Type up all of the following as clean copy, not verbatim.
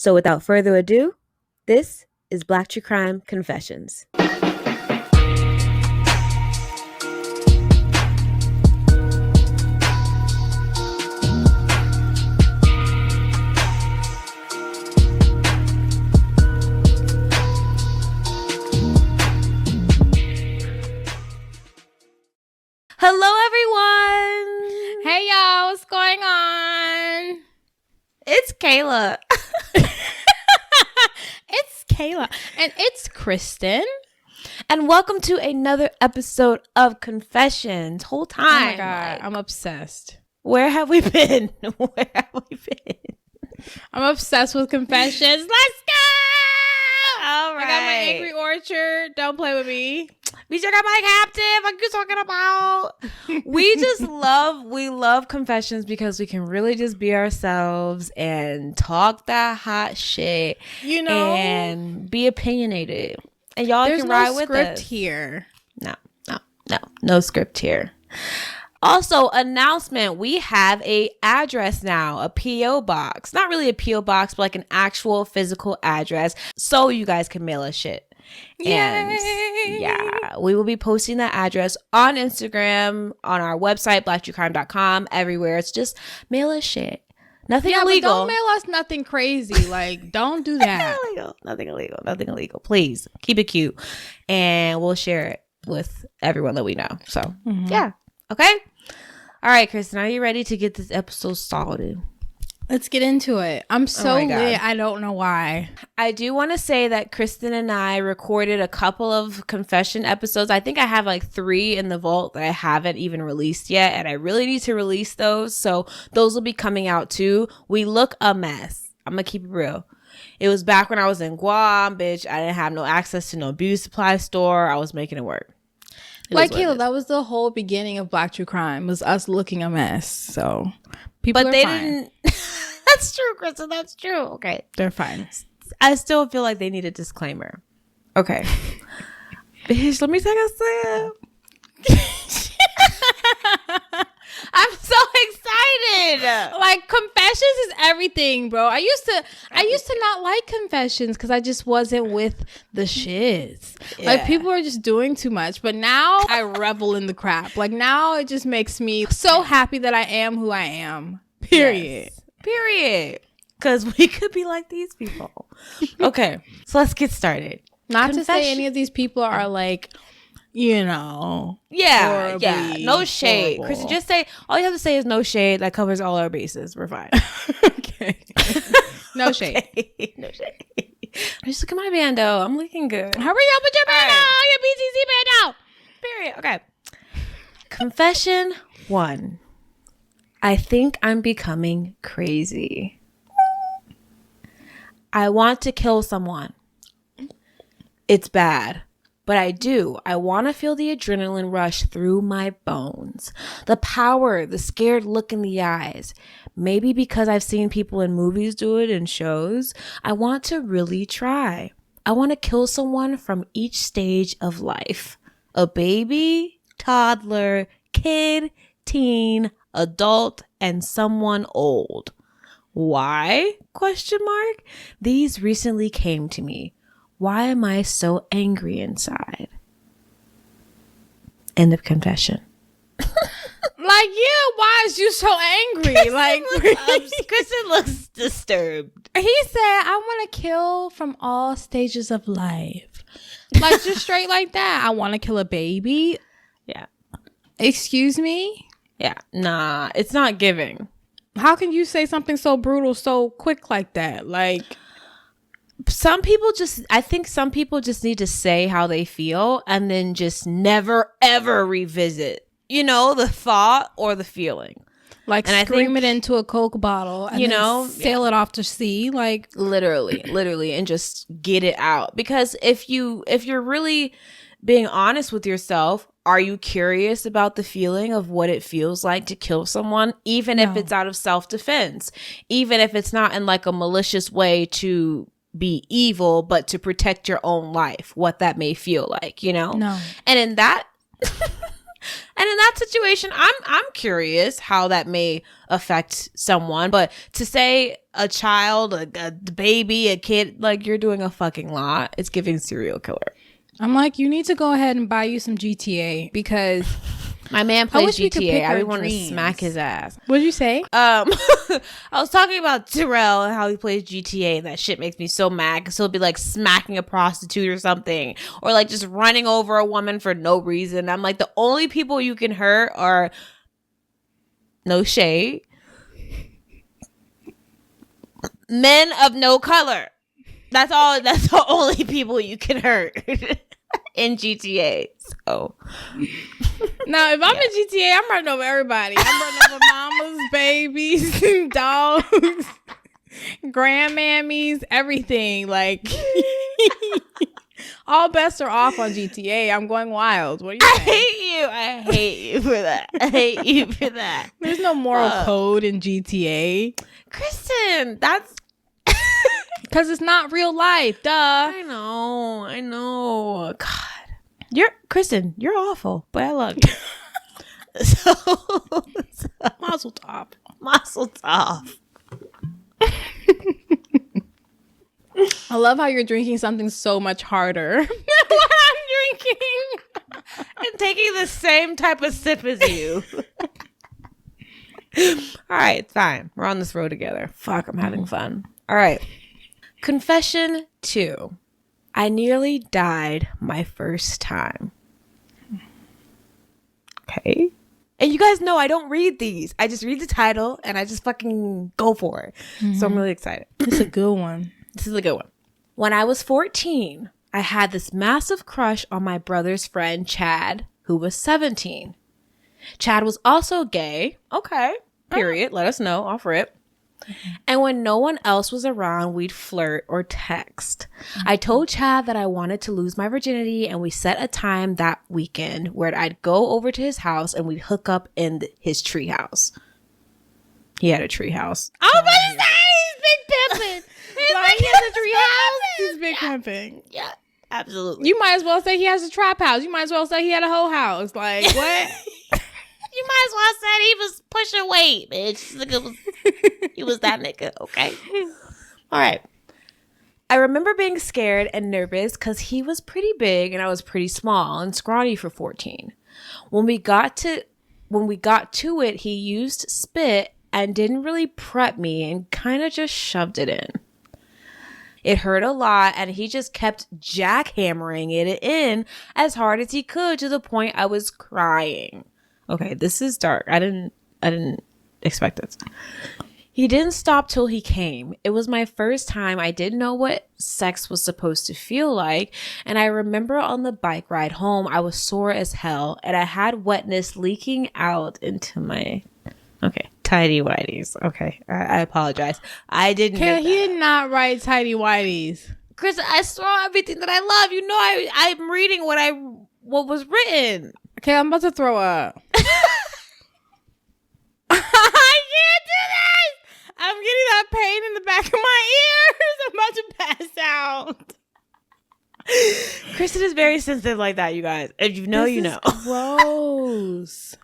So without further ado, this is Black True Crime Confessions. Hello, everyone. Hey, y'all. What's going on? It's Kayla. It's Kayla. And it's Kristen. And welcome to another episode of Confessions. Whole time. Oh, my God. I'm obsessed. Where have we been? Where have we been? I'm obsessed with Confessions. Let's go! All right. I got my Angry Orchard. Don't play with me. We just got my captive. What you talking about? We love Confessions because we can really just be ourselves and talk that hot shit, you know, and be opinionated. And y'all can ride with us. There's no script here. No script here. Also, announcement, we have a address now, a P.O. box. Not really a P.O. box, but like an actual physical address so you guys can mail us shit. And Yay! yeah, we will be posting that address on Instagram, on our website, blacktruecrime.com, everywhere. It's just mail us shit. Nothing illegal. But don't mail us nothing crazy. Like, don't do that. Nothing illegal. Please keep it cute. And we'll share it with everyone that we know. So, yeah. Okay. All right, Kristen, are you ready to get this episode started? Let's get into it. I'm so lit. I don't know why. I do want to say that Kristen and I recorded a couple of confession episodes. I think I have like 3 in the vault that I haven't even released yet. And I really need to release those. So those will be coming out too. We look a mess. I'm going to keep it real. It was back when I was in Guam, bitch. I didn't have no access to no beauty supply store. I was making it work. Like, Kayla, that was the whole beginning of Black True Crime, was us looking a mess. So people are fine. Didn't. That's true, Kristen. That's true. Okay. They're fine. I still feel like they need a disclaimer. Okay. Bitch, let me take a sip. I'm so excited. Like, confessions is everything, bro. I used to not like confessions because I just wasn't with the shits. Yeah. Like, people are just doing too much. But now I revel in the crap. Like, now it just makes me so happy that I am who I am. Period. Yes. Period. Because we could be like these people. Okay. So let's get started. Not to say any of these people are like, you know. Yeah. No shade. Horrible. Kristen, just say, all you have to say is no shade. That covers all our bases. We're fine. Okay. No shade. No shade. Just look at my bando. I'm looking good. Hurry up with your bando. Right. Your BTC bando. Period. Okay. Confession 1. I think I'm becoming crazy. I want to kill someone. It's bad. But I do. I want to feel the adrenaline rush through my bones. The power, the scared look in the eyes. Maybe because I've seen people in movies do it and shows. I want to really try. I want to kill someone from each stage of life. A baby, toddler, kid, teen, adult, and someone old. Why? ? These recently came to me. Why am I so angry inside? End of confession. Like, yeah, why is you so angry? Like, Kristen looks disturbed. He said, I want to kill from all stages of life. Like, just straight like that. I want to kill a baby. Yeah. Excuse me? Yeah. Nah, it's not giving. How can you say something so brutal so quick like that? Like, I think some people just need to say how they feel and then just never, ever revisit, the thought or the feeling. Like, and scream it into a Coke bottle and sail it off to sea. Like, literally, and just get it out. Because if you're really being honest with yourself, are you curious about the feeling of what it feels like to kill someone, even if it's out of self-defense, even if it's not in like a malicious way to be evil, but to protect your own life, what that may feel like, No. And in that And in that situation, I'm curious how that may affect someone. But to say a child, a baby, a kid, like, you're doing a fucking lot. It's giving serial killer. I'm like, you need to go ahead and buy you some GTA because my man plays GTA. I would want to smack his ass. What'd you say? I was talking about Terrell and how he plays GTA, and that shit makes me so mad because he'll be like smacking a prostitute or something, or like just running over a woman for no reason. I'm like, the only people you can hurt are, no shade, men of no color. That's all. That's the only people you can hurt in GTA. So now, if I'm in GTA, I'm running over everybody. I'm running over mamas, babies, dogs, grandmammies, everything. Like, all bets are off on GTA. I'm going wild. What are you saying? I hate you for that. I hate you for that. There's no moral code in GTA. Kristen, that's because it's not real life. Duh. I know. God, Kristen, you're awful, but I love you. so Mazel tov. I love how you're drinking something so much harder than what I'm drinking. And taking the same type of sip as you. All right, fine. We're on this road together. Fuck, I'm having fun. All right. Confession 2. I nearly died my first time. Okay. And you guys know I don't read these. I just read the title and I just fucking go for it. So I'm really excited. It's a good one. This is a good one. When I was 14, I had this massive crush on my brother's friend, Chad, who was 17. Chad was also gay. Okay. Period. Let us know. Off rip. And when no one else was around, we'd flirt or text. I told Chad that I wanted to lose my virginity, and we set a time that weekend where I'd go over to his house and we'd hook up in his treehouse. He had a treehouse. I was about to say, he's big pimping. He has a treehouse. He's big pimping. Yeah, absolutely. You might as well say he has a trap house. You might as well say he had a whole house. Like, what? You might as well say he was pushing weight, bitch. He was that nigga, okay? All right. I remember being scared and nervous because he was pretty big and I was pretty small and scrawny for 14. When we got to it, he used spit and didn't really prep me and kind of just shoved it in. It hurt a lot, and he just kept jackhammering it in as hard as he could to the point I was crying. Okay, this is dark. I didn't expect this. He didn't stop till he came. It was my first time. I didn't know what sex was supposed to feel like, and I remember on the bike ride home, I was sore as hell, and I had wetness leaking out into my tidy whities. Okay, I apologize. I didn't. He did not write tidy whities. Chris, I saw everything that I love. You know, I'm reading what was written. Okay, I'm about to throw up. I can't do this. I'm getting that pain in the back of my ears. I'm about to pass out. Kristen is very sensitive like that, you guys. If you know, you know. Gross.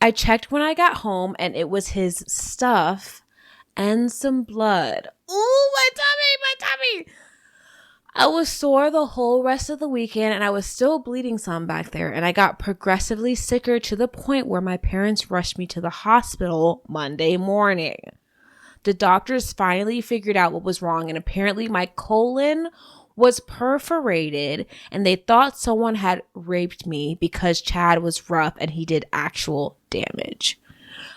I checked when I got home, and it was his stuff and some blood. Ooh, my tummy. I was sore the whole rest of the weekend, and I was still bleeding some back there, and I got progressively sicker to the point where my parents rushed me to the hospital Monday morning. The doctors finally figured out what was wrong, and apparently my colon was perforated, and they thought someone had raped me because Chad was rough and he did actual damage.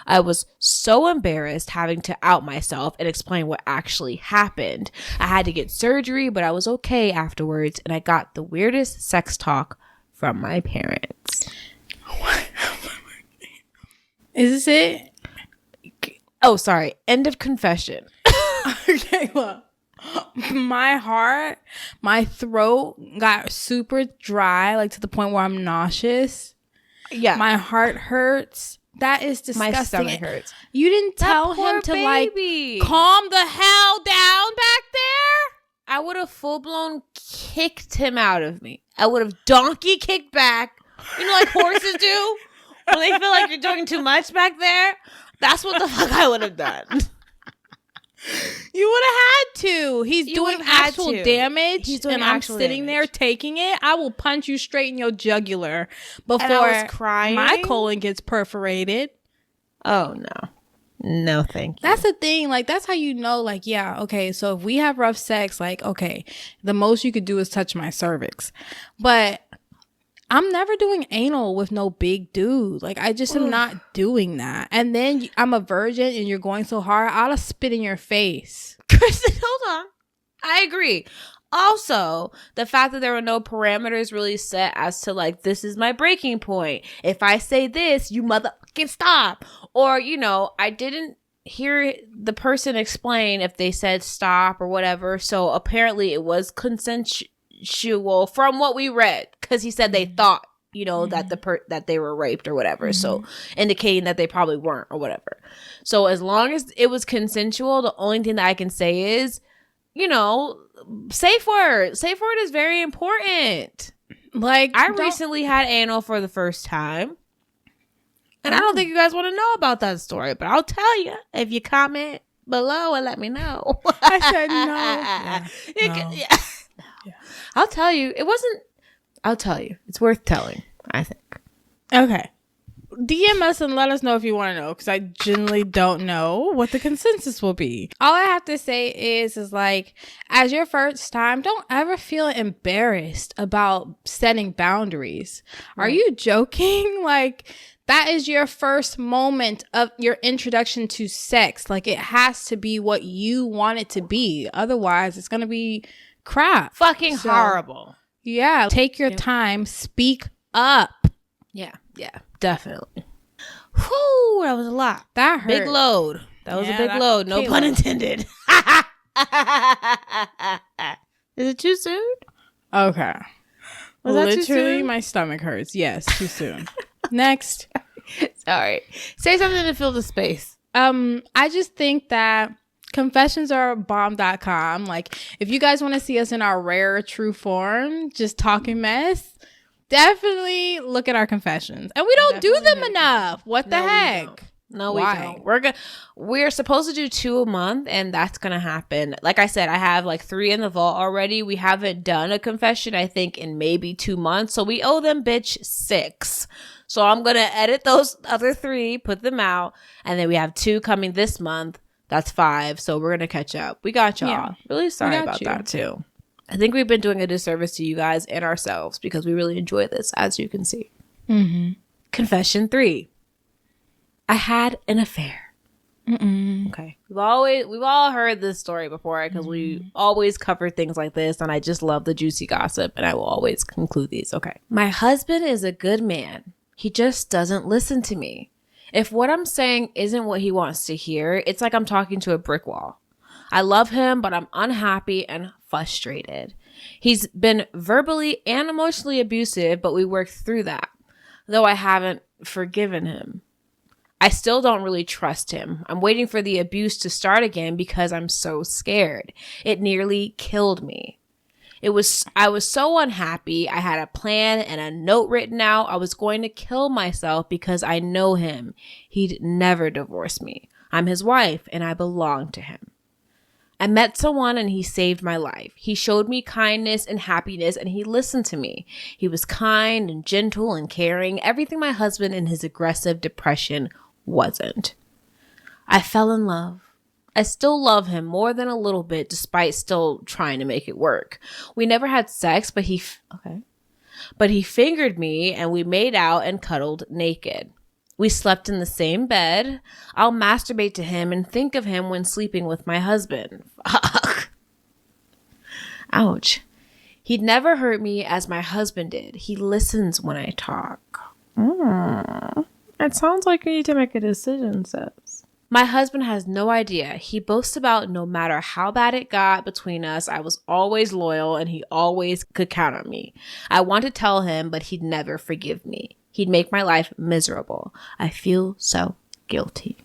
I was so embarrassed having to out myself and explain what actually happened. I had to get surgery, but I was okay afterwards, and I got the weirdest sex talk from my parents. Is this it? Oh, sorry. End of confession. Okay, well, my throat got super dry, like to the point where I'm nauseous. Yeah. My heart hurts. That is disgusting. My stomach hurts. You didn't tell him to baby. Like calm the hell down back there? I would have full blown kicked him out of me. I would have donkey kicked back, You know, like horses do when they feel like you're doing too much back there. That's what the fuck I would have done. You would have had to. He's doing actual damage, and I'm sitting there taking it. I will punch you straight in your jugular before my colon gets perforated. Oh, no. No, thank you. That's the thing. Like, that's how you know, like, yeah, okay, so if we have rough sex, like, okay, the most you could do is touch my cervix. But I'm never doing anal with no big dude. Like, I just am not doing that. And then I'm a virgin and you're going so hard, I'll spit in your face. Kristen, hold on. I agree. Also, the fact that there were no parameters really set as to, like, this is my breaking point. If I say this, you motherfucking stop. Or, you know, I didn't hear the person explain if they said stop or whatever. So apparently it was consensual from what we read. Because he said they thought, you know, that that they were raped or whatever. So indicating that they probably weren't or whatever. So as long as it was consensual, the only thing that I can say is, you know, safe word. Safe word is very important. Like, I recently had anal for the first time. And I don't think you guys want to know about that story, but I'll tell you if you comment below and let me know. I said no. Yeah. I'll tell you. I'll tell you. It's worth telling, I think. Okay. DM us and let us know if you want to know, because I genuinely don't know what the consensus will be. All I have to say is like, as your first time, don't ever feel embarrassed about setting boundaries. Right. Are you joking? Like, that is your first moment of your introduction to sex. Like, it has to be what you want it to be. Otherwise, it's going to be crap. Fucking horrible. Yeah. Take your time. Speak up. Yeah. Definitely. Whew, that was a lot. That hurt. Big load. That was a big load. No pun intended. Is it too soon? Okay. Was that too soon? My stomach hurts. Yes, too soon. Next. Sorry. Say something to fill the space. I just think that confessionsarebomb.com. Like, if you guys want to see us in our rare true form, just talking mess, definitely look at our confessions. And we don't do them enough. What the heck? No, we don't. We're supposed to do 2 a month, and that's gonna happen. Like I said, I have like 3 in the vault already. We haven't done a confession, I think, in maybe 2 months. So we owe them 6. So I'm gonna edit those other 3, put them out, and then we have 2 coming this month. That's 5. So we're gonna catch up. We got y'all. Yeah, really sorry about that too. I think we've been doing a disservice to you guys and ourselves because we really enjoy this, as you can see. Confession 3. I had an affair. Okay. We've all heard this story before because we always cover things like this, and I just love the juicy gossip, and I will always conclude these. Okay. My husband is a good man. He just doesn't listen to me. If what I'm saying isn't what he wants to hear, it's like I'm talking to a brick wall. I love him, but I'm unhappy and frustrated. He's been verbally and emotionally abusive, but we worked through that, though I haven't forgiven him. I still don't really trust him. I'm waiting for the abuse to start again because I'm so scared. It nearly killed me. I was so unhappy. I had a plan and a note written out. I was going to kill myself because I know him. He'd never divorce me. I'm his wife and I belong to him. I met someone and he saved my life. He showed me kindness and happiness and he listened to me. He was kind and gentle and caring, everything my husband in his aggressive depression wasn't. I fell in love. I still love him more than a little bit despite still trying to make it work. We never had sex, but he fingered me and we made out and cuddled naked. We slept in the same bed. I'll masturbate to him and think of him when sleeping with my husband. Fuck. Ouch. He'd never hurt me as my husband did. He listens when I talk. It sounds like you need to make a decision, sis. My husband has no idea. He boasts about no matter how bad it got between us, I was always loyal and he always could count on me. I want to tell him, but he'd never forgive me. He'd make my life miserable. I feel so guilty.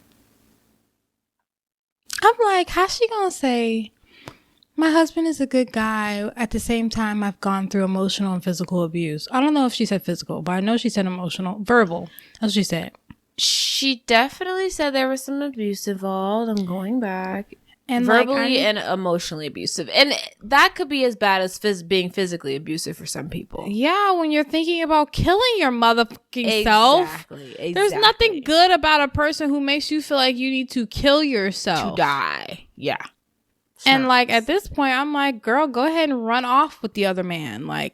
I'm like, how's she gonna say My husband is a good guy. At the same time, I've gone through emotional and physical abuse. I don't know if she said physical, but I know she said emotional. Verbal. That's what she said. She definitely said there was some abuse involved. I'm going back. And verbally and emotionally abusive. And that could be as bad as being physically abusive for some people. Yeah, when you're thinking about killing your motherfucking self. Exactly. There's nothing good about a person who makes you feel like you need to kill yourself. To die. Yeah. And like at this point, I'm like, girl, go ahead and run off with the other man. Like,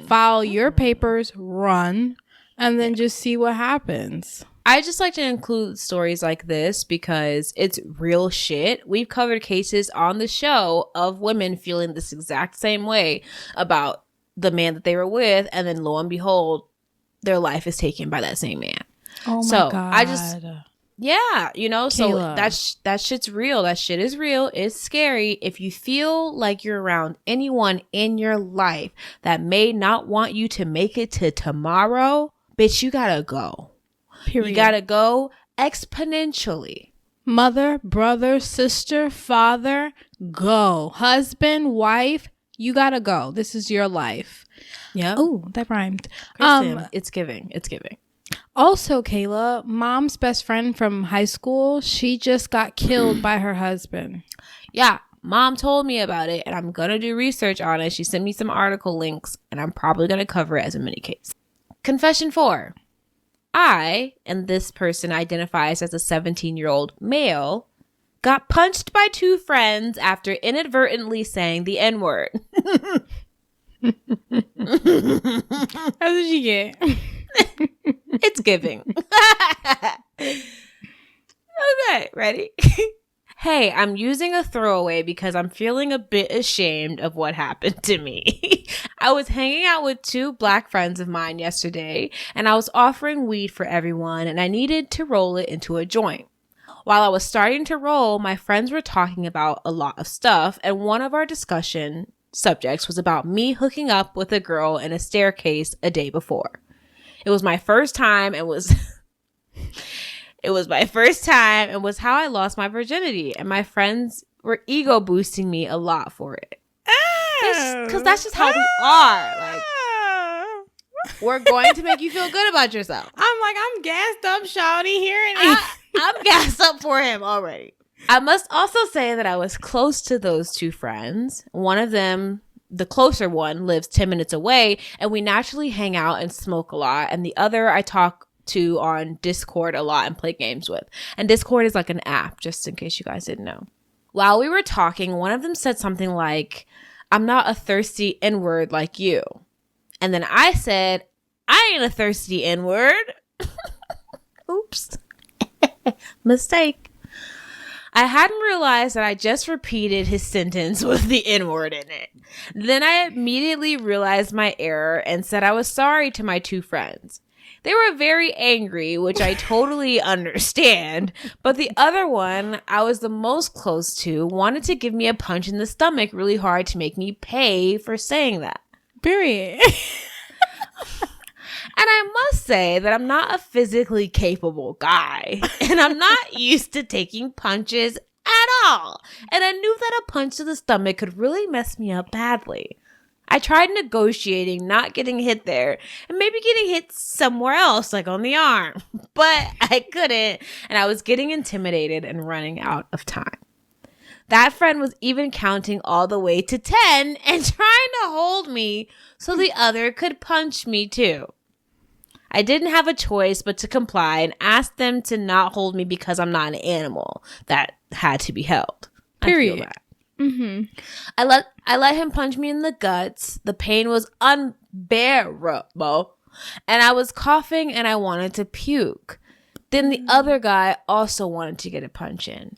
file your papers, run, and then just see what happens. I just like to include stories like this because it's real shit. We've covered cases on the show of women feeling this exact same way about the man that they were with, and then lo and behold, their life is taken by that same man. Oh my God. Yeah, you know, Kayla. so that shit's real. That shit is real. It's scary. If you feel like you're around anyone in your life that may not want you to make it to tomorrow, bitch, you gotta go. Period. You gotta go exponentially. Mother, brother, sister, father, go. Husband, wife, you gotta go. This is your life. Yeah. Oh, that rhymed. It's giving. It's giving. Also, Kayla, mom's best friend from high school, she just got killed by her husband. Yeah. Mom told me about it, and I'm gonna do research on it. She sent me some article links, and I'm probably gonna cover it as a mini case. Confession 4. I, and this person identifies as a 17-year-old male, got punched by 2 friends after inadvertently saying the N-word. How did you get? It's giving. Okay, ready? Hey, I'm using a throwaway because I'm feeling a bit ashamed of what happened to me. I was hanging out with 2 black friends of mine yesterday, and I was offering weed for everyone, and I needed to roll it into a joint. While I was starting to roll, my friends were talking about a lot of stuff, and one of our discussion subjects was about me hooking up with a girl in a staircase a day before. It was my first time and was was how I lost my virginity, and my friends were ego boosting me a lot for it. Because that's just how we are. Like, we're going to make you feel good about yourself. I'm like, I'm gassed up, shawty, hearing it. I'm gassed up for him already. I must also say that I was close to those 2 friends. One of them, the closer one, lives 10 minutes away, and we naturally hang out and smoke a lot. And the other I talk to on Discord a lot and play games with. And Discord is like an app, just in case you guys didn't know. While we were talking, one of them said something like, I'm not a thirsty N-word like you. And then I said, I ain't a thirsty N-word. Oops. Mistake. I hadn't realized that I just repeated his sentence with the N-word in it. Then I immediately realized my error and said I was sorry to my 2 friends. They were very angry, which I totally understand. But the other one I was the most close to wanted to give me a punch in the stomach really hard to make me pay for saying that. Period. And I must say that I'm not a physically capable guy. And I'm not used to taking punches at all. And I knew that a punch to the stomach could really mess me up badly. I tried negotiating, not getting hit there, and maybe getting hit somewhere else, like on the arm. But I couldn't, and I was getting intimidated and running out of time. That friend was even counting all the way to 10 and trying to hold me so the other could punch me too. I didn't have a choice but to comply and ask them to not hold me because I'm not an animal that had to be held. Period. I let him punch me in the guts. The pain was unbearable, and I was coughing and I wanted to puke. Then the other guy also wanted to get a punch in.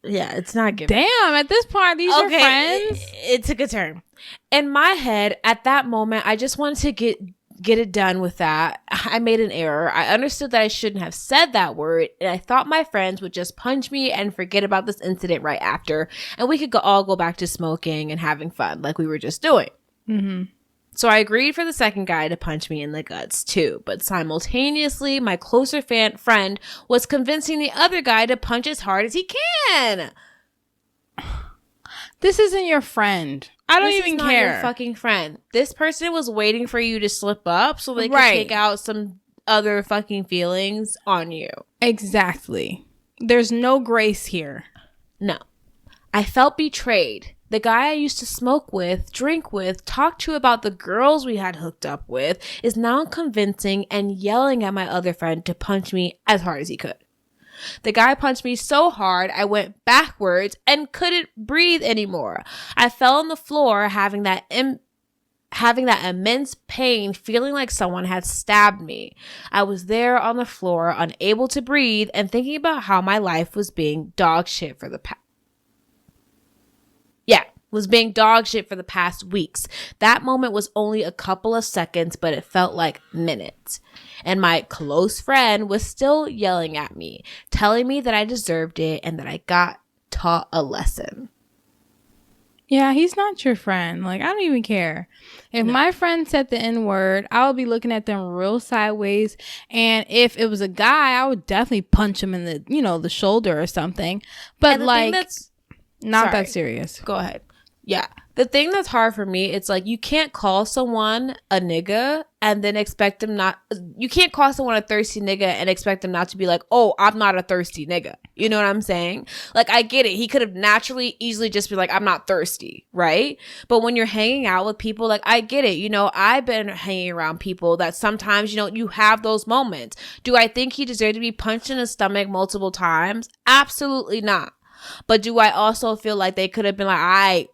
Yeah, it's not good. Damn, at this point, these are friends? It took a turn. In my head, at that moment, I just wanted to get it done with that. I made an error. I understood that I shouldn't have said that word, and I thought my friends would just punch me and forget about this incident right after, and we could all go back to smoking and having fun like we were just doing. So I agreed for the second guy to punch me in the guts too, but simultaneously, my closer friend was convincing the other guy to punch as hard as he can. This isn't your friend. I don't even care. Your fucking friend. This person was waiting for you to slip up so they could take out some other fucking feelings on you. Exactly. There's no grace here. No. I felt betrayed. The guy I used to smoke with, drink with, talk to about the girls we had hooked up with is now convincing and yelling at my other friend to punch me as hard as he could. The guy punched me so hard I went backwards and couldn't breathe anymore. I fell on the floor having that immense pain, feeling like someone had stabbed me. I was there on the floor, unable to breathe, and thinking about how my life was being dog shit for the past weeks. That moment was only a couple of seconds, but it felt like minutes. And my close friend was still yelling at me, telling me that I deserved it and that I got taught a lesson. Yeah, he's not your friend. Like, I don't even care. If my friend said the N-word, I would be looking at them real sideways. And if it was a guy, I would definitely punch him in the shoulder or something. But like, not that serious. Go ahead. Yeah. The thing that's hard for me, it's like you can't call someone a nigga and then expect them not. You can't call someone a thirsty nigga and expect them not to be like, oh, I'm not a thirsty nigga. You know what I'm saying? Like, I get it. He could have naturally, easily just be like, I'm not thirsty, right? But when you're hanging out with people, like, I get it. You know, I've been hanging around people that sometimes, you know, you have those moments. Do I think he deserved to be punched in the stomach multiple times? Absolutely not. But do I also feel like they could have been like,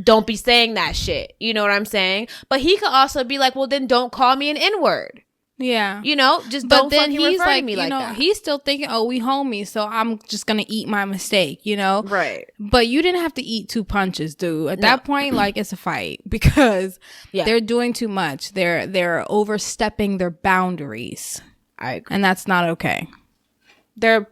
don't be saying that shit. You know what I'm saying? But he could also be like, well, then don't call me an N-word. Yeah. You know, just don't fucking refer to me like that. He's still thinking, oh, we homies, so I'm just going to eat my mistake, you know? Right. But you didn't have to eat 2 punches, dude. At that point, like, it's a fight because they're doing too much. They're overstepping their boundaries. I agree. And that's not okay. They're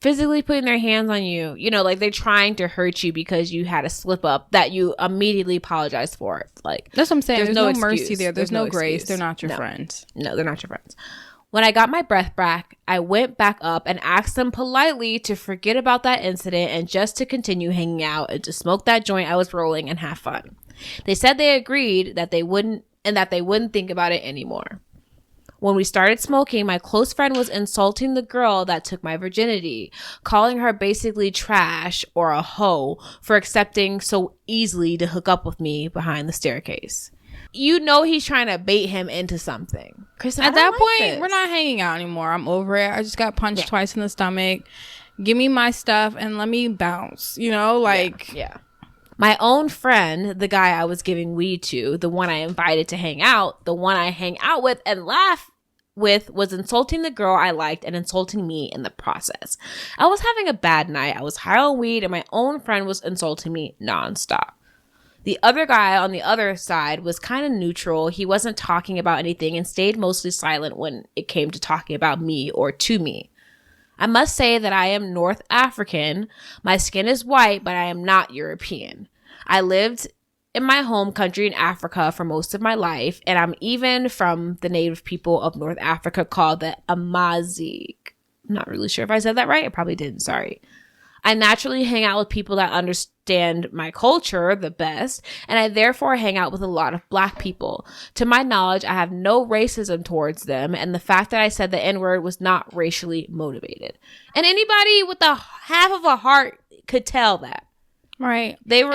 physically putting their hands on you, you know, like they're trying to hurt you because you had a slip up that you immediately apologized for. Like, that's what I'm saying. There's no excuse. mercy there. There's no grace. Excuse. They're not your friends. No, they're not your friends. When I got my breath back, I went back up and asked them politely to forget about that incident and just to continue hanging out and to smoke that joint I was rolling and have fun. They said they agreed that they wouldn't think about it anymore. When we started smoking, my close friend was insulting the girl that took my virginity, calling her basically trash or a hoe for accepting so easily to hook up with me behind the staircase. You know he's trying to bait him into something. Kristen, at that point, we're not hanging out anymore. I'm over it. I just got punched twice in the stomach. Give me my stuff and let me bounce. You know, like... Yeah. My own friend, the guy I was giving weed to, the one I invited to hang out, the one I hang out with and laugh with, was insulting the girl I liked and insulting me in the process. I was having a bad night. I was high on weed and my own friend was insulting me nonstop. The other guy on the other side was kind of neutral. He wasn't talking about anything and stayed mostly silent when it came to talking about me or to me. I must say that I am North African. My skin is white, but I am not European. I lived in my home country in Africa for most of my life, and I'm even from the native people of North Africa called the Amazigh. I'm not really sure if I said that right. I probably didn't. Sorry. I naturally hang out with people that understand my culture the best, and I therefore hang out with a lot of Black people. To my knowledge, I have no racism towards them, and the fact that I said the N-word was not racially motivated. And anybody with a half of a heart could tell that. Right. They're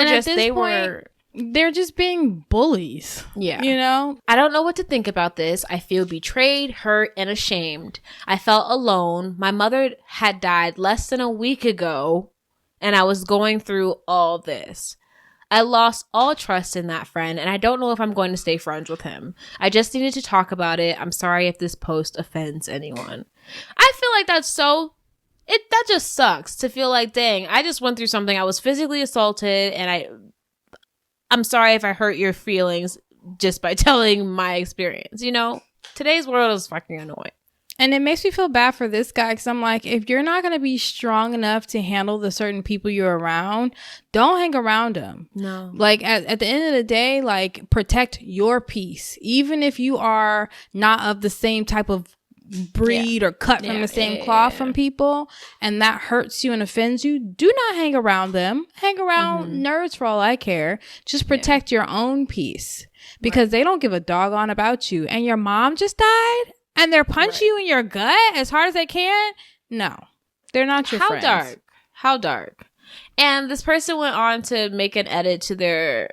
just being bullies. Yeah. You know? I don't know what to think about this. I feel betrayed, hurt, and ashamed. I felt alone. My mother had died less than a week ago, and I was going through all this. I lost all trust in that friend, and I don't know if I'm going to stay friends with him. I just needed to talk about it. I'm sorry if this post offends anyone. I feel like that just sucks to feel like, dang, I just went through something. I was physically assaulted, and I'm sorry if I hurt your feelings just by telling my experience. You know, today's world is fucking annoying. And it makes me feel bad for this guy because I'm like, if you're not going to be strong enough to handle the certain people you're around, don't hang around them. No. Like at the end of the day, like protect your peace. Even if you are not of the same type of breed or cut from the same cloth from people, and that hurts you and offends you, do not hang around them. Hang around nerds for all I care. Just protect your own peace, because they don't give a doggone about you. And your mom just died, and they're punching you in your gut as hard as they can. No, they're not your friends. How dark. And this person went on to make an edit to their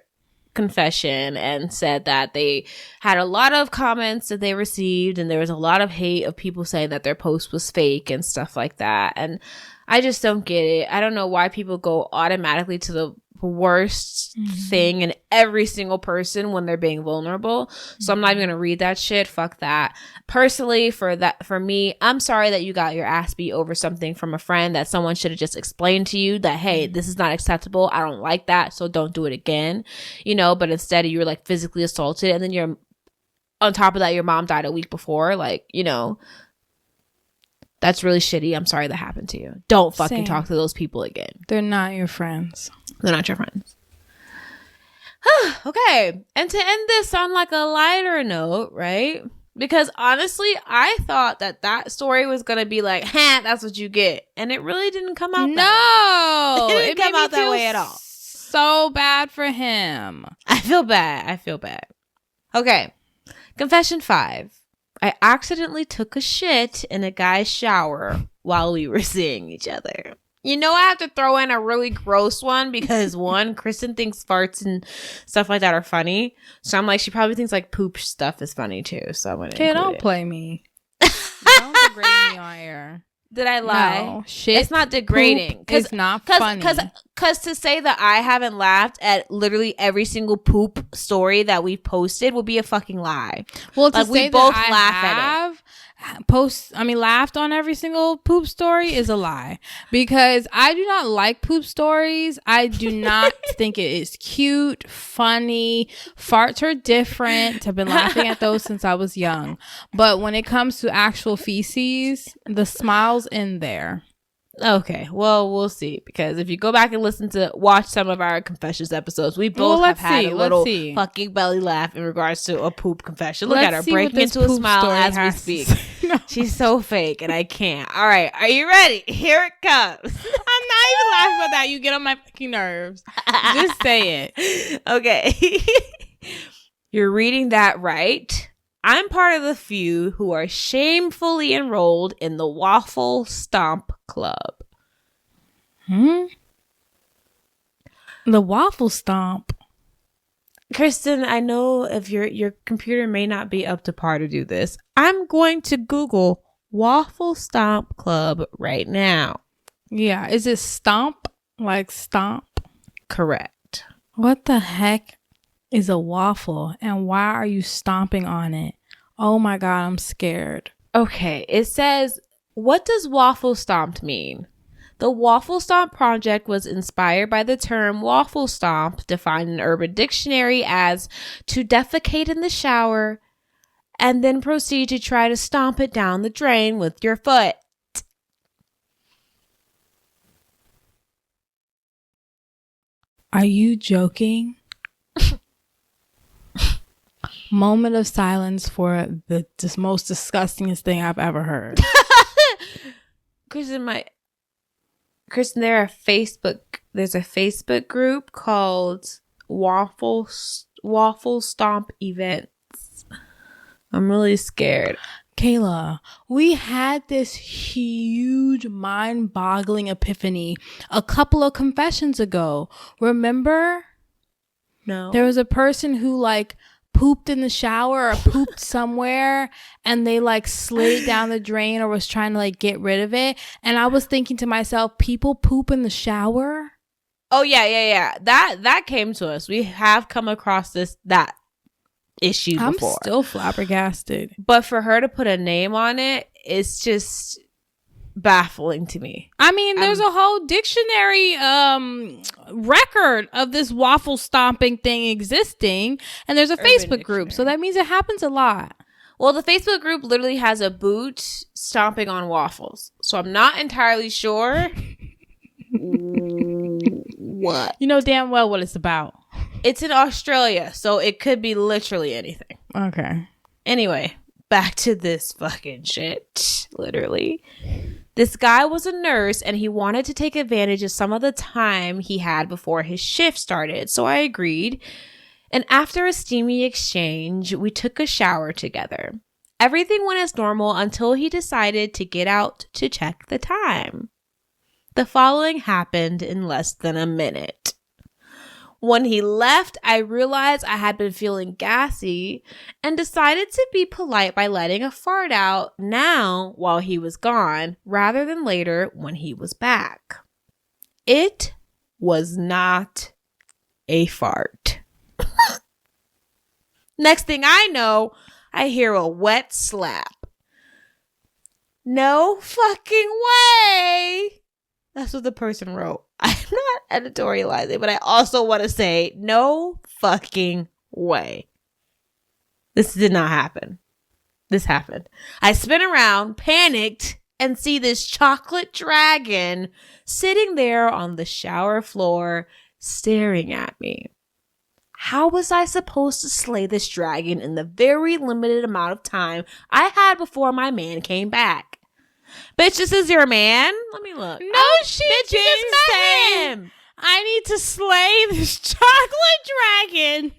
confession and said that they had a lot of comments that they received, and there was a lot of hate of people saying that their post was fake and stuff like that. And I just don't get it. I don't know why people go automatically to the worst thing in every single person when they're being vulnerable. So I'm not even gonna read that shit. Fuck that. Personally, for me, I'm sorry that you got your ass beat over something from a friend that someone should have just explained to you that, hey, this is not acceptable. I don't like that, so don't do it again. You know, but instead you were like physically assaulted, and then you're on top of that, your mom died a week before. Like, you know, that's really shitty. I'm sorry that happened to you. Don't fucking talk to those people again. They're not your friends. They're not your friends. Okay. And to end this on like a lighter note, right? Because honestly, I thought that story was going to be like, that's what you get. And it really didn't come out that way. It didn't come out that way at all. So bad for him. I feel bad. Okay. Confession 5. I accidentally took a shit in a guy's shower while we were seeing each other. You know, I have to throw in a really gross one because, one, Kristen thinks farts and stuff like that are funny. So I'm like, she probably thinks like poop stuff is funny too. So I'm going to don't play me. Don't degrade me on air. Did I lie? No, shit. It's not degrading. It's not funny. Because to say that I haven't laughed at literally every single poop story that we've posted would be a fucking lie. Well, to like, say we both that laugh at it. Laughed on every single poop story is a lie, because I do not like poop stories. I do not think it is cute, funny. Farts are different. I've been laughing at those since I was young. But when it comes to actual feces, the smile's in there. Okay, well, we'll see, because if you go back and watch some of our confessions episodes, we both have had a little fucking belly laugh in regards to a poop confession. Look at her breaking into a smile as we speak. No. She's so fake, and I can't. All right, are you ready? Here it comes. I'm not even laughing about that. You get on my fucking nerves. Just say it. Okay. You're reading that right. I'm part of the few who are shamefully enrolled in the Waffle Stomp Club. The Waffle Stomp. Kristen, I know if your computer may not be up to par to do this. I'm going to Google Waffle Stomp Club right now. Yeah, is it stomp? Like stomp? Correct. What the heck is a waffle, and why are you stomping on it? Oh my God, I'm scared. Okay, it says, what does waffle stomped mean? The Waffle Stomp project was inspired by the term waffle stomp, defined in Urban Dictionary as to defecate in the shower and then proceed to try to stomp it down the drain with your foot. Are you joking? Moment of silence for the most disgustingest thing I've ever heard. Kristen, there's a Facebook group called Waffle Stomp Events. I'm really scared. Kayla, we had this huge mind-boggling epiphany a couple of confessions ago. Remember? No. There was a person who like pooped in the shower or pooped somewhere, and they like slid it down the drain or was trying to like get rid of it. And I was thinking to myself, people poop in the shower? Oh yeah. That came to us. We have come across that issue before. I'm still flabbergasted. But for her to put a name on it, it's just baffling to me. I mean, there's a whole dictionary record of this waffle stomping thing existing, and there's a Facebook group, so that means it happens a lot. Well, the Facebook group literally has a boot stomping on waffles, so I'm not entirely sure what. You know damn well what it's about. It's in Australia, so it could be literally anything. Okay. Anyway, back to this fucking shit. Literally. This guy was a nurse and he wanted to take advantage of some of the time he had before his shift started. So I agreed. And after a steamy exchange, we took a shower together. Everything went as normal until he decided to get out to check the time. The following happened in less than a minute. When he left, I realized I had been feeling gassy and decided to be polite by letting a fart out now while he was gone, rather than later when he was back. It was not a fart. Next thing I know, I hear a wet slap. No fucking way. That's what the person wrote. I'm not editorializing, but I also want to say no fucking way. This did not happen. This happened. I spin around, panicked, and see this chocolate dragon sitting there on the shower floor staring at me. How was I supposed to slay this dragon in the very limited amount of time I had before my man came back? Bitch, this is your man? Let me look. No, she bitch, you didn't just say met him. I need to slay this chocolate dragon.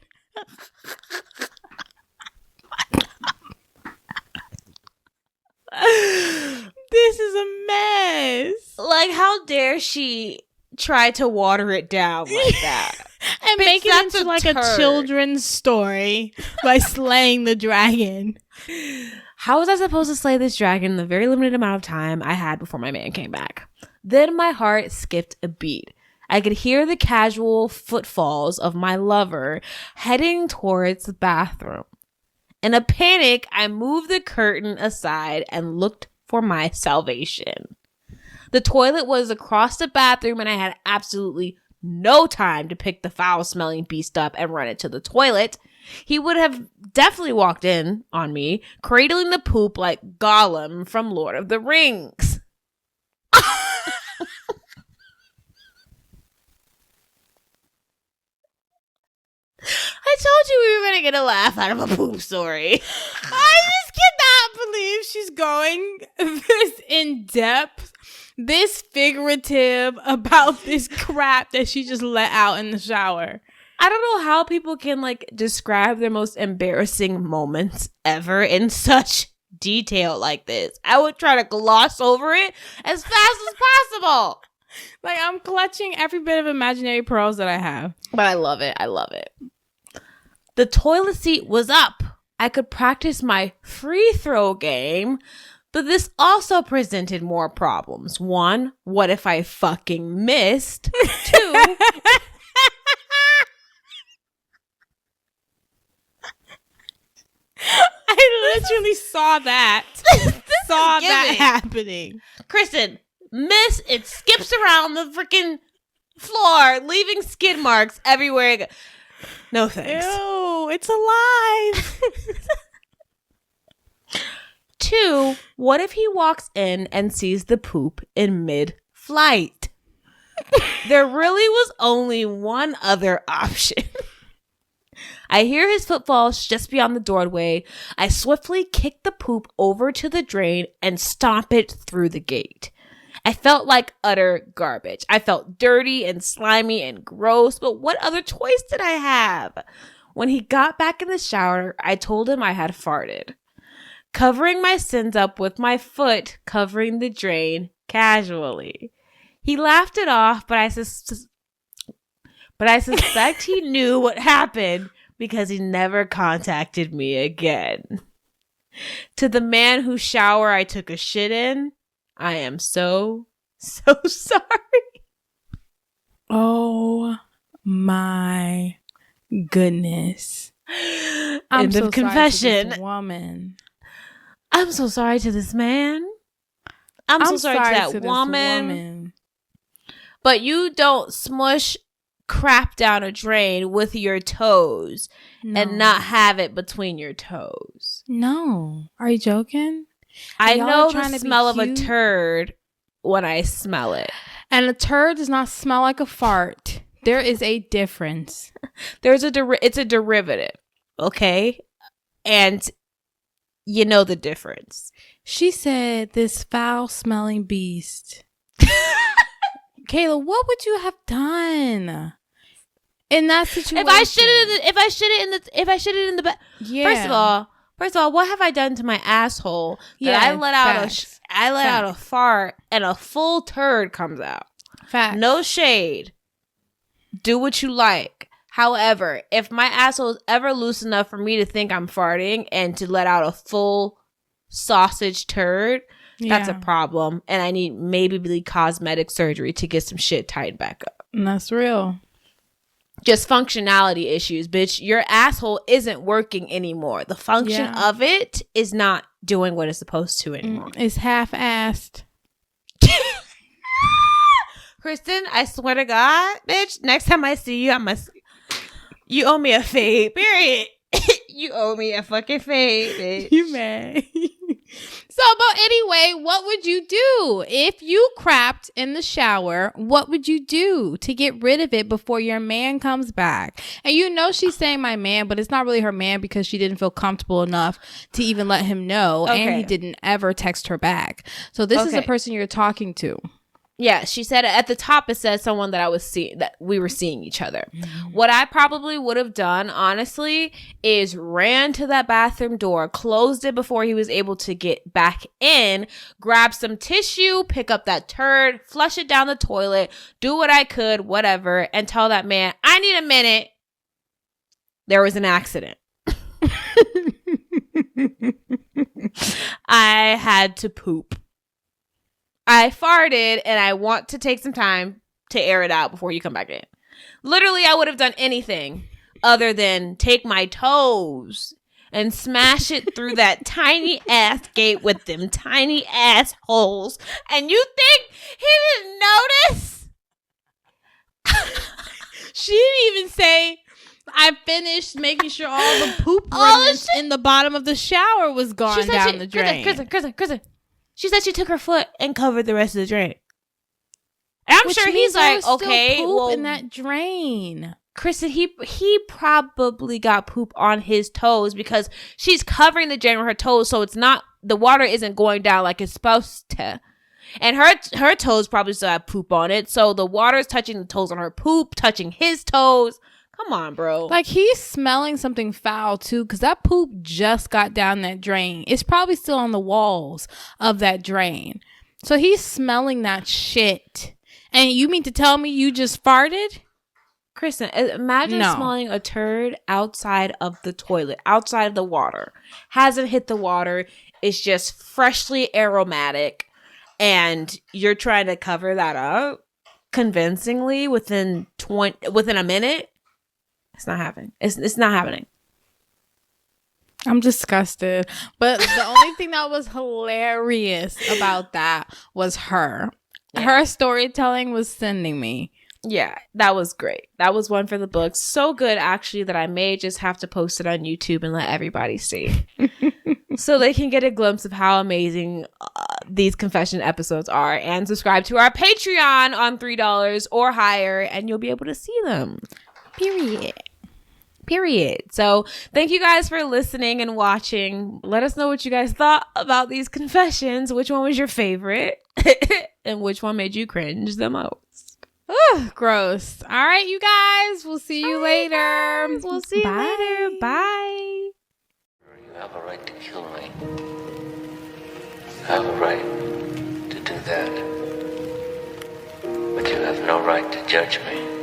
This is a mess. Like, how dare she try to water it down like that? And Bitch, make it that's into a like a turd. children's story by slaying the dragon. How was I supposed to slay this dragon in the very limited amount of time I had before my man came back? Then my heart skipped a beat. I could hear the casual footfalls of my lover heading towards the bathroom. In a panic, I moved the curtain aside and looked for my salvation. The toilet was across the bathroom and I had absolutely no time to pick the foul-smelling beast up and run it to the toilet. He would have definitely walked in on me, cradling the poop like Gollum from Lord of the Rings. I told you we were going to get a laugh out of a poop story. I just cannot believe she's going this in depth, this figurative about this crap that she just let out in the shower. I don't know how people can like describe their most embarrassing moments ever in such detail like this. I would try to gloss over it as fast as possible. Like, I'm clutching every bit of imaginary pearls that I have. But I love it. I love it. The toilet seat was up. I could practice my free throw game, but this also presented more problems. 1, what if I fucking missed? 2, I literally saw that. Saw that happening. Kristen, miss, it skips around the freaking floor, leaving skid marks everywhere it goes. No thanks. Ew, it's alive. 2, what if he walks in and sees the poop in mid-flight? There really was only one other option. I hear his footfalls just beyond the doorway. I swiftly kick the poop over to the drain and stomp it through the gate. I felt like utter garbage. I felt dirty and slimy and gross, but what other choice did I have? When he got back in the shower, I told him I had farted, covering my sins up with my foot covering the drain casually. He laughed it off, but I suspect he knew what happened because he never contacted me again. To the man whose shower I took a shit in, I am so sorry. Oh my goodness. I'm End so of confession. sorry to this woman. I'm so sorry to this man. I'm so sorry to that this woman. But you don't smush crap down a drain with your toes and not have it between your toes. No. Are you joking? I Y'all know are trying the to be smell of a cute. turd when I smell it. And a turd does not smell like a fart. There is a difference. There's it's a derivative, okay? And you know the difference. She said, this foul-smelling beast. Kayla, what would you have done in that situation? If I shit it in the bed. Yeah. First of all, what have I done to my asshole that I let out a fart and a full turd comes out? Facts. No shade. Do what you like. However, if my asshole is ever loose enough for me to think I'm farting and to let out a full sausage turd, that's a problem. And I need maybe cosmetic surgery to get some shit tightened back up. And that's real. Just functionality issues, bitch. Your asshole isn't working anymore. The function of it is not doing what it's supposed to anymore. It's half-assed. Kristen, I swear to God, bitch, next time I see you, you owe me a fade, period. You owe me a fucking fade, bitch. You mad. So, but anyway, what would you do? If you crapped in the shower, what would you do to get rid of it before your man comes back? And you know she's saying my man, but it's not really her man because she didn't feel comfortable enough to even let him know. Okay. And he didn't ever text her back. So this is the person you're talking to. Yeah, she said at the top, it says someone that that we were seeing each other. Mm-hmm. What I probably would have done, honestly, is ran to that bathroom door, closed it before he was able to get back in, grab some tissue, pick up that turd, flush it down the toilet, do what I could, whatever, and tell that man, I need a minute. There was an accident. I had to poop. I farted and I want to take some time to air it out before you come back in. Literally, I would have done anything other than take my toes and smash it through that tiny ass gate with them tiny ass holes. And you think he didn't notice? She didn't even say, I finished making sure all the poop remnants in the bottom of the shower was gone down the drain. Kristen. She said she took her foot and covered the rest of the drain. And I'm sure he's like, okay, well, in that drain. Kristen, he probably got poop on his toes because she's covering the drain with her toes, so it's not, the water isn't going down like it's supposed to. And her toes probably still have poop on it, so the water is touching the toes on her poop, touching his toes. Come on, bro. Like, he's smelling something foul, too, because that poop just got down that drain. It's probably still on the walls of that drain. So he's smelling that shit. And you mean to tell me you just farted? Kristen, imagine smelling a turd outside of the toilet, outside of the water. Hasn't hit the water. It's just freshly aromatic. And you're trying to cover that up convincingly within a minute. It's not happening. It's not happening. I'm disgusted. But the only thing that was hilarious about that was her. Yeah. Her storytelling was sending me. Yeah, that was great. That was one for the books. So good, actually, that I may just have to post it on YouTube and let everybody see. So they can get a glimpse of how amazing these confession episodes are. And subscribe to our Patreon on $3 or higher, and you'll be able to see them. Period. So thank you guys for listening and watching. Let us know what you guys thought about these confessions. Which one was your favorite? And which one made you cringe the most? Ugh, gross. All right, you guys. We'll see you later. We'll see you later. Bye. You have a right to kill me. You have a right to do that. But you have no right to judge me.